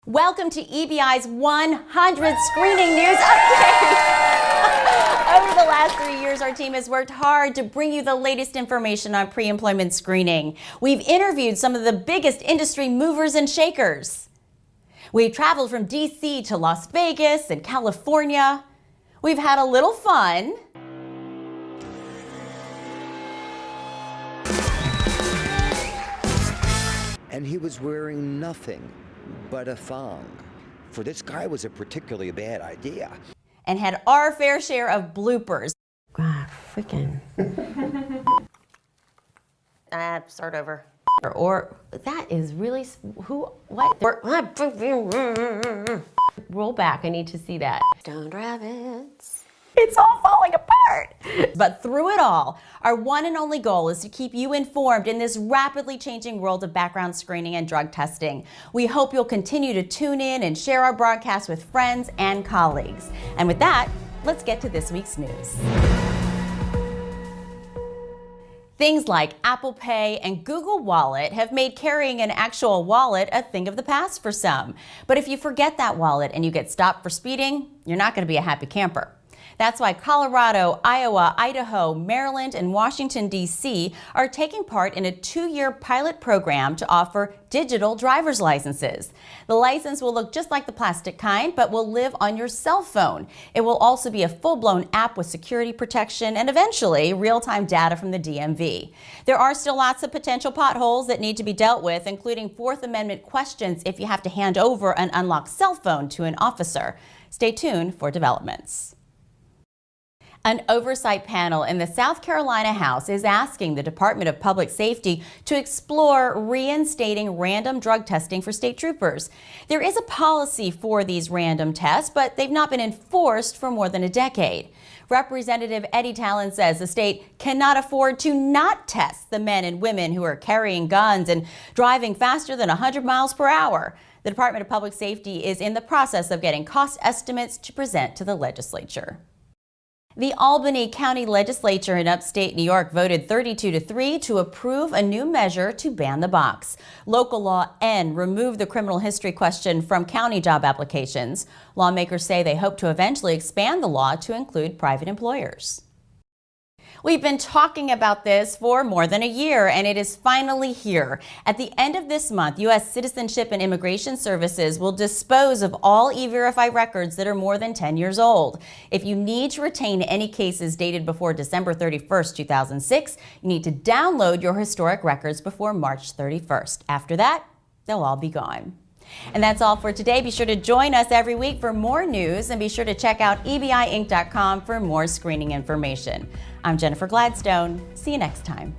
Welcome to EBI's 100 Screening News Update. Over the last 3 years, our team has worked hard to bring you the latest information on pre-employment screening. We've interviewed some of the biggest industry movers and shakers. We've traveled from DC to Las Vegas and California. We've had a little fun. And he was wearing nothing but a thong. For this guy was a particularly bad idea. And had our fair share of bloopers. God, freaking. Start over. Or that is really, what? Roll back, I need to see that. Stoned rabbits. It's all falling apart. But through it all, our one and only goal is to keep you informed in this rapidly changing world of background screening and drug testing. We hope you'll continue to tune in and share our broadcast with friends and colleagues. And with that, let's get to this week's news. Things like Apple Pay and Google Wallet have made carrying an actual wallet a thing of the past for some. But if you forget that wallet and you get stopped for speeding, you're not going to be a happy camper. That's why Colorado, Iowa, Idaho, Maryland, and Washington, D.C. are taking part in a 2-year pilot program to offer digital driver's licenses. The license will look just like the plastic kind, but will live on your cell phone. It will also be a full-blown app with security protection and eventually real-time data from the DMV. There are still lots of potential potholes that need to be dealt with, including Fourth Amendment questions if you have to hand over an unlocked cell phone to an officer. Stay tuned for developments. An oversight panel in the South Carolina House is asking the Department of Public Safety to explore reinstating random drug testing for state troopers. There is a policy for these random tests, but they've not been enforced for more than a decade. Representative Eddie Talon says the state cannot afford to not test the men and women who are carrying guns and driving faster than 100 miles per hour. The Department of Public Safety is in the process of getting cost estimates to present to the legislature. The Albany County Legislature in upstate New York voted 32-3 to approve a new measure to ban the box. Local Law N removed the criminal history question from county job applications. Lawmakers say they hope to eventually expand the law to include private employers. We've been talking about this for more than a year, and it is finally here. At the end of this month, U.S. Citizenship and Immigration Services will dispose of all E-Verify records that are more than 10 years old. If you need to retain any cases dated before December 31st, 2006, you need to download your historic records before March 31st. After that, they'll all be gone. And that's all for today. Be sure to join us every week for more news, and be sure to check out EBIinc.com for more screening information. I'm Jennifer Gladstone. See you next time.